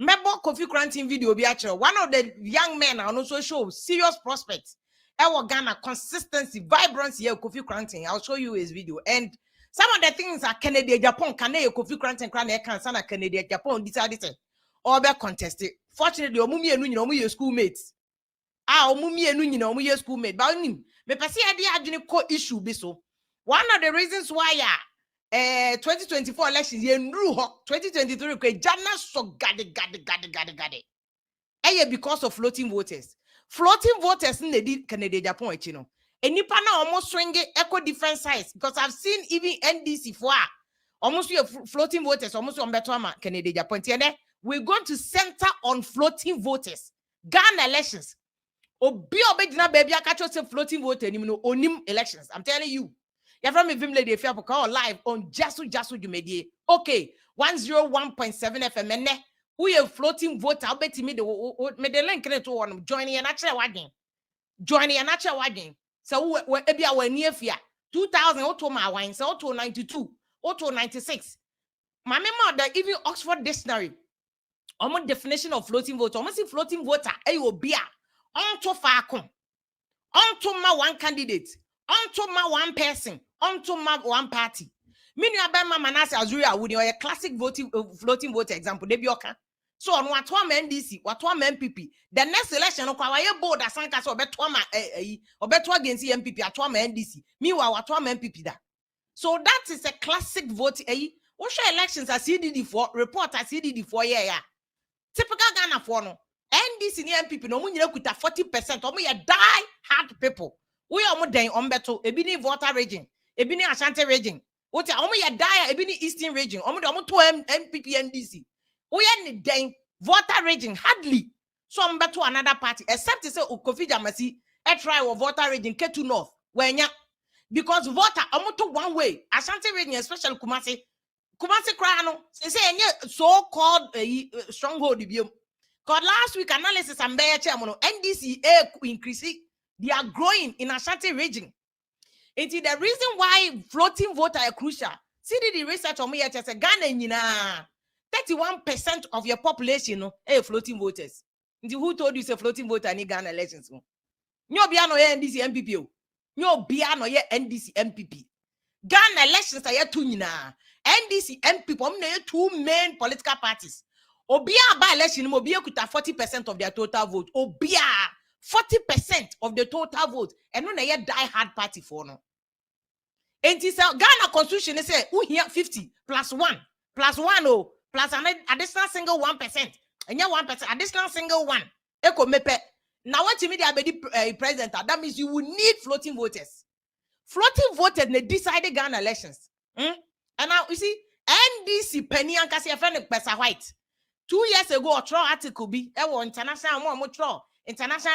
Mebo Kofi Krantin video be actually one of the young men and also show serious prospects. Our Ghana consistency, vibrancy here, Kofi Krantin. I'll show you his video. And some of the things are Canada, Japan, Canada, Kofi Krantin, Canada, Japan, decided or be contested. Fortunately, Omumi and Nuno, schoolmates. Omumi and Nuno, schoolmate. But me pesi adi ko issue be so. One of the reasons why 2024 elections ye nru 2023 ko jana so gade. Because of floating voters. Floating voters in the Canada Japan echi no. Enipa na almost swing echo different sides because I've seen even NDC for almost your floating voters almost on Betwama Canada Japan. We're going to center on floating voters. Ghana elections. Obi obedina baby akacho say floating voter ni no onim elections. I'm telling you. You're from a Vim Lady if you have call live on Jasu Jumedie. Okay, 101.7 FM. And we a floating voter. I'll bet me the link to one joining a natural wagging. So we be our near fear 2000 auto my wine, so auto 92, auto 96. My mother even Oxford Dictionary. Almost definition of floating voter. Almost floating voter. Ayo beer. Onto Falcon. Onto my one candidate. Onto my one person. Onto my one party. Meaning about my manase Azuria would a classic voting floating voter example. Debioka. So on what one NDC, what one NPP. The next election, okay, board as Sanka so bet one or bet one against NPP at one NDC. Meanwhile, what one NPP that. So that is a classic vote. What elections as CDD for report as CDD for yeah. Typical Ghana for no. NDC ni NPP no munyina kuta 40%. Omo ye die hard people. We are more than ombeto. Ebini voter region. Ebini Ashanti region. Ote omo ye die ebini Eastern region. Omo to NPP NDC. We are den voter region hardly. So ombeto another party except to say Kofi Jamasi e try or voter region Ketu North. Wenya because voter omo to one way. Ashanti region especially Kumasi Krano say any so-called stronghold biom. Because last week analysis and bear chairman NDC increasing, they are growing in Ashanti region. It is the reason why floating voter are crucial. See the research on me at Ghana, 31% of your population floating voters. Who told you it's a floating voter in Ghana elections? No biano NDC MPP. No biano NDC MPP. Ghana elections are yet two NDC MPP. Two main political parties. Obia by election, Obia could have 40% of their total vote. Obia 40% of the total vote. And when they die hard party for no. And this Ghana constitution they say we here 50 plus 1 plus an additional single 1%. And yeah 1% additional single 1. Eko mepe. Now what you mean the president? That means you will need floating voters. Floating voters they decided Ghana elections. And now you see NDC penny and kasi friend Pesa White. 2 years ago, a trial article be international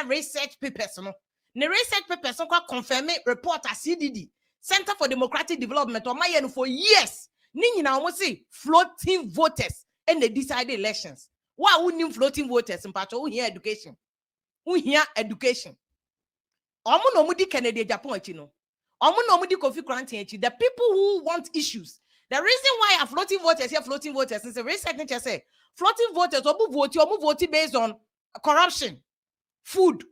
research papers. No, the research papers confirming report at CDD Center for Democratic Development or my for years. Nini na almost say floating voters and they decided elections. Why wouldn't floating voters in part of education? We hear education. Omo no mudi Canada Japan chino. Omo no mudi Kofi Krantin. The people who want issues. The reason why a floating voters here, floating voters is a research nature say floating voters vote based on corruption, food,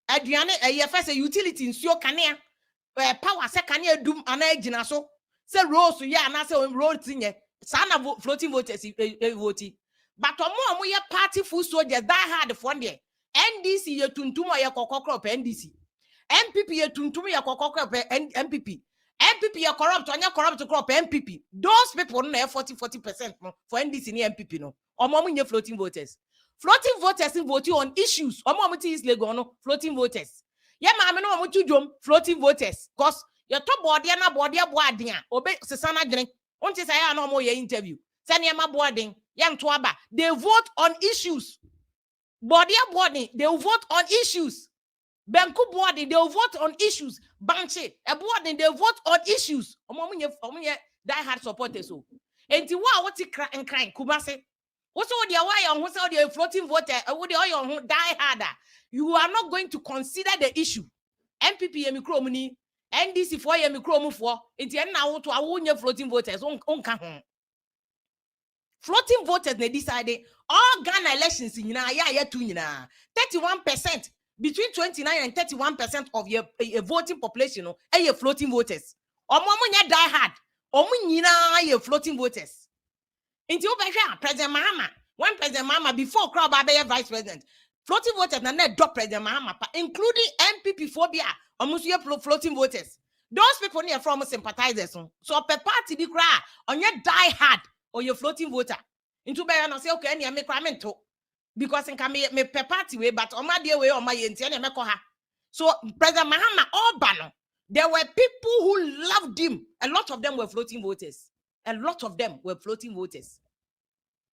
first a utility in so kania, power se kania dum ana so say rose ya na say road tinye sana floating voters vote. But omo ye party full soldiers die hard for there. NDC ye tuntum ye kokokro NDC. NPP ye tuntum ye kokokro NPP. NPP are corrupt, or corrupt crop NPP. Those people no 40% for NDC and NPP no. Or mom floating voters. Floating voters in voting on issues. Or mom is legal no floating voters. Yeah, mama no to jump floating voters. Cause your top body and body boarding. Obey Susana drink. Won't you say I no more your interview? Send your boarding. Young Twaba. They vote on issues. Body boarding. They vote on issues. Benku boarding, they vote on issues. Banche, a boarding, they vote on issues. Omomunye die hard supporters. So, and what he cry and crying, Kumase. What's all the why on what's all the floating voter? What the oil die harder? You are not going to consider the issue. NPP Yemikromuni, NDC for Yemikromu for, it's now to our floating voters on. Floating voters they decided all Ghana elections in 31% between 29 and 31% of your voting population your floating voters. Omo die hard. Your floating voters. Until President Mahama, when President Mahama before crowd vice president, floating voters na net drop President Mahama, including NPP phobia, almost your floating voters. Those people near from sympathizers. So per party the cry on your die hard or your floating voter. Into by and say okay, any make to because in can me per party way, but on my dear way on my and so President Mahama all banner. There were people who loved him. A lot of them were floating voters. A lot of them were floating voters.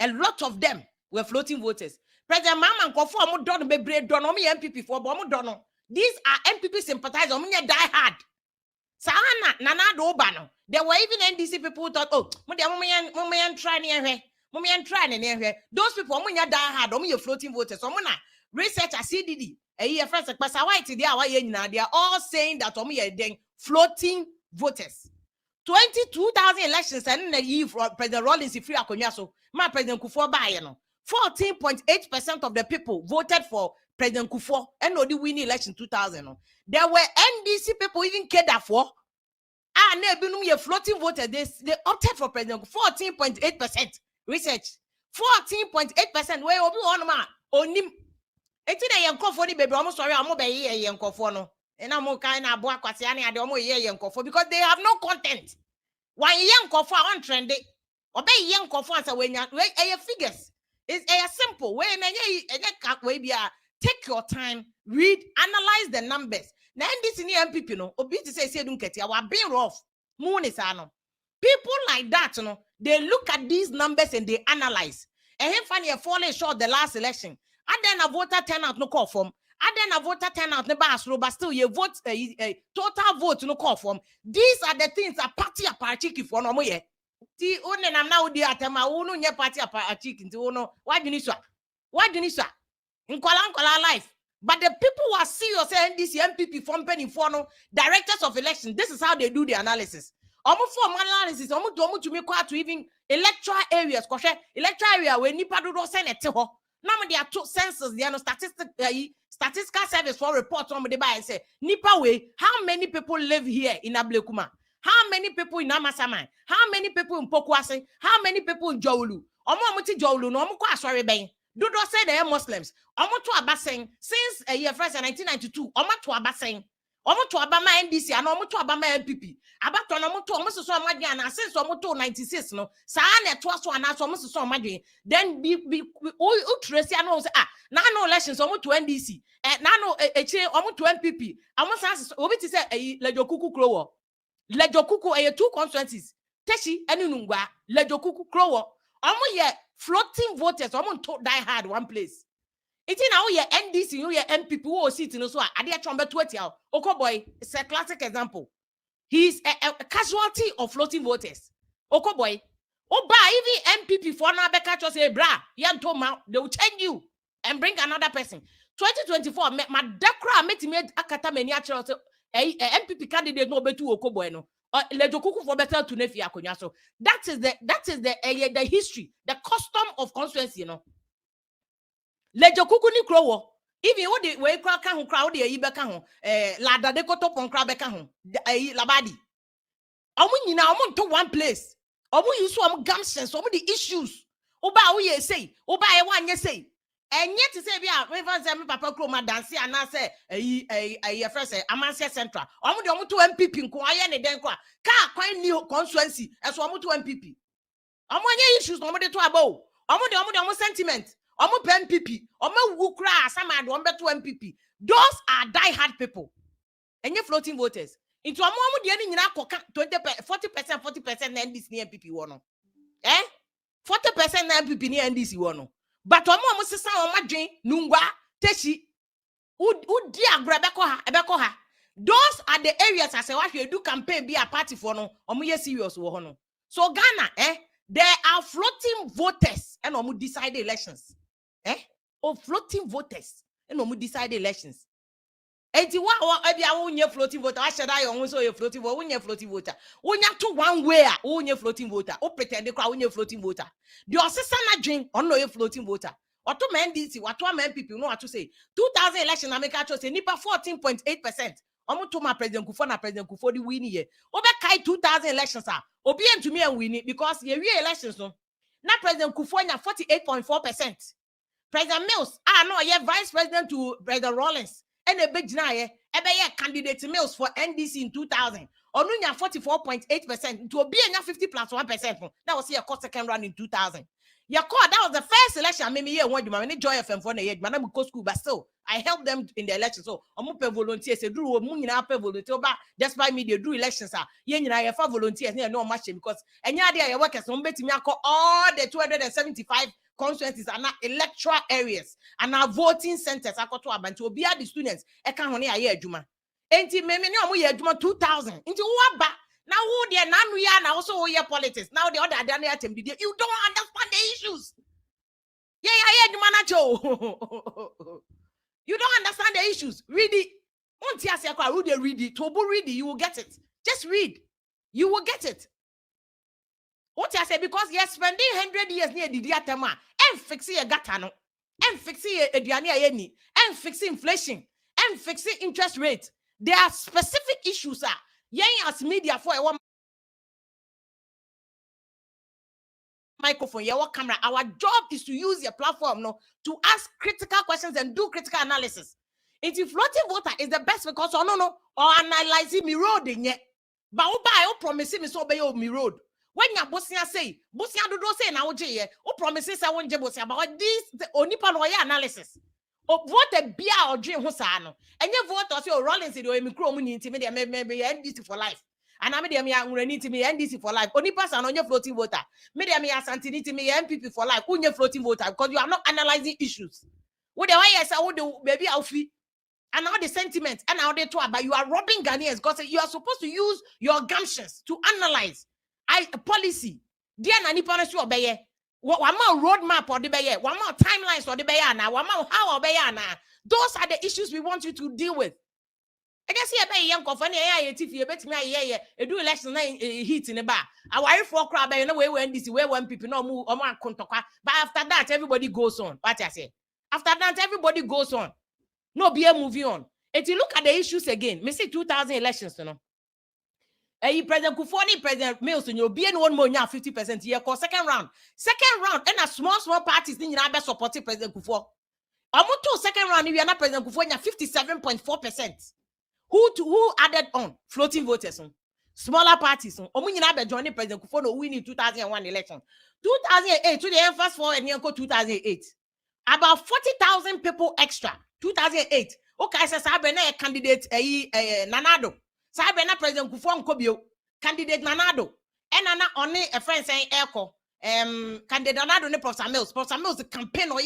A lot of them were floating voters. President Mahama conform don be bread don me NPP for but don't know. These are NPP sympathizers. Die hard. Sahana nana do bano. There were even NDC people who thought, oh, mumian try near here. Mumian try near here. Those people die hard. Your floating voters. Research a CDD. A year first, they are all saying that floating voters. 22,000 elections and a year for President Rawlings free Akonyaso. My President Kufuor Bayano. 14.8% of the people voted for President Kufuor and no the winning election 2000. There were NDC people even cared for. A floating voter. They opted for President 14.8%. Research 14.8%. Where will be on ma onim. It's in a young coffee baby. I'm sorry, I'm not a young coffee. And I'm kind of boakwasiani and almost young coffee because they have no content. Why young coffee on trendy? Obey young coffee as a way figures. It's a simple way. Take your time, read, analyze the numbers. Now, this in the NPP, no, obiti say don't get our being rough. Moon is people like that, they look at these numbers and they analyze. And him finally falling short the last election. And then a voter turnout no call form. And then a voter turnout no bass, but still you vote total vote no call form. These are the things that party a parachiki for no more. Ti one I'm now the atema uno nye party a parachiki to no. Why do you need so? Why do you need so? In Kola life. But the people who are serious saying this NPP form penny for no directors of election. This is how they do the analysis. Almost for analysis, almost to make to even electoral areas. Because electoral area where nipa do send it to her. Now there are two census. There are no statistical service for reports on the buy and say nipa way. How many people live here in Ablekuma? How many people in Amasaman? How many people in Pokwase? How many people in Jowlu? Omo Jowlu no omo sorry ben. Do not say they are Muslims. Omo to abaseng since a year first 1992. Omo to abaseng. Omo to abama NDC and omo to abama NPP. Abato omo to omo so amadi and since omo to 96 no. Sa na to so ana so omo so amadi. Then be trace no say na no elections omo to NDC. Na no omo to NPP. Omo sans obi ti say Lejokuku Krowo. Lejokuku 2 constituencies. Teshi enu nungwa Lejokuku Krowo. Omo ye floating voters, omo to die hard one place. It's now your NDC, your NPP who sit in so I dare chombe 20. Oko boy, it's a classic example. He's a casualty of floating voters. Oko boy. Oba even NPP for now beka just say bra, yan to ma, they will change you and bring another person. 2024, my dakra met akata many actual NPP candidate no betu oko boy no. Lejokuku for better to nefi akonya. So that is the history, the custom of constituency, Lejokuku ni krowo. Even what the way crowd the ibeka ho lada de koto pon crowd beka ho labadi. Omu nyina omu to one place. Omu use omu gamsens, omu the issues. Oba we say, oba e wan say. And yet to say bia we fan say me papa kroma dance and na say first Amansia Central. Omu de omu to NPP nko aye ne den kwa. Ka kwan ni constituency eso omu to NPP. Omu anya issues omu de to abo. Omu de sentiment. Omo NPP, omo wukra asama do ombe to NPP. Those are die-hard people. And you floating voters. Into omo de ni nyina koka 40% na NDC ni NPP wono. 40% na NPP ni NDC wono. But omo sesa omo dwen nungwa teshi udi agra ebeko ha. Those are the areas as what you do campaign be a party for no. Omo ye serious wo ho no. So Ghana, there are floating voters and omo decide elections. Or floating voters and omu decide elections. Enti wa ebia wo nye floating voter. I said I on so you floating voter. Wo floating voter. Wo nya to one way a wo nye floating voter. O pretend dey kwa wo nye floating voter. The osisa na dwen on no ye floating voter. Oto NDC, what one NPP no what to say. 2000 election America chose nipa 14.8%. Omo to my President Kufuor na President Kufuor di win here. Obe kai 2000 elections ah. Obi to me and win it because ye elections no. Na President Kufuor nya 48.4%. President Mills no ye vice president to President Rawlings. And a big ebe ye candidate Mills for NDC in 2000. Onunya 44.8% to be 50 plus 1%. That was your second round in 2000. Your call, that was the first election. I mean, yeah, one you many joy FM for the year. Man, go school, but still, I helped them in the election. So, I'm pay volunteers. They do money now, pay volunteer. But despite me, they do elections. Yeah, you know, I have volunteers. No much because any idea your workers don't bet me. I call all the 275 constituencies are not electoral areas and our voting centers. I got to about to be the students. I can't only a year, Juma. Enti me no year Juma 2000. Into what back? Now who they now we are now also your politics. Now the other Daniel you don't understand the issues. Yeah, you don't understand the issues. Read it. Read it. Tobu read it. You will get it. Just read. You will get it. What I say because you're spending 100 years near the diatema and fixing a gatano and fixing a diania any and fixing inflation and fixing interest rate. There are specific issues. As media for a microphone, your camera. Our job is to use your platform to ask critical questions and do critical analysis. If floating voter is the best because or analyzing me road in yet. But I promise me so by me road. When your Bosnia say, Bosnia do say now, who promises I won't Bosnia about this the only panoya analysis. Vote a beer or dream Hosano. And you vote or say Rollins in the micro maybe NDC for life. And I made them young need to me NDC for life. Only person on your floating voter. Made them Santini to me NPP for life. On your floating voter because you are not analyzing issues. What the way I say, I would do baby outfit. And now the sentiments and now they talk about you are robbing Ghanaians because you are supposed to use your gumptions to analyze policy. Dear Nani Panasu obey. One more roadmap or the bayer, one more timelines or the bayana, one more how or bayana. Those are the issues we want you to deal with. I guess here by young company, if you bet me, a do election heat in the bar. I worry for crowd by no way when this way when people no move or one contoka. But after that, everybody goes on. What I say? After that, everybody goes on. No be a moving on. If you look at the issues again, me say 2000 elections, President Kufuor, President Mills, you'll be in one more 50% here. Second round, and a small parties in your supporting President Kufuor. Almost second round, if you are not President Kufuor, 57.4%. Who added on floating voters? Smaller parties. Joining President Kufuor no win in 2001 election. 2008 to the first for and 2008. About 40,000 people extra. 2008. Okay, so Sabena candidate Nanado. Sabena President Kufuor Nkobio. Candidate Nanado. And only a friend saying Echo. Candidate Nanado ne Professor Mills. Professor Mills the campaign or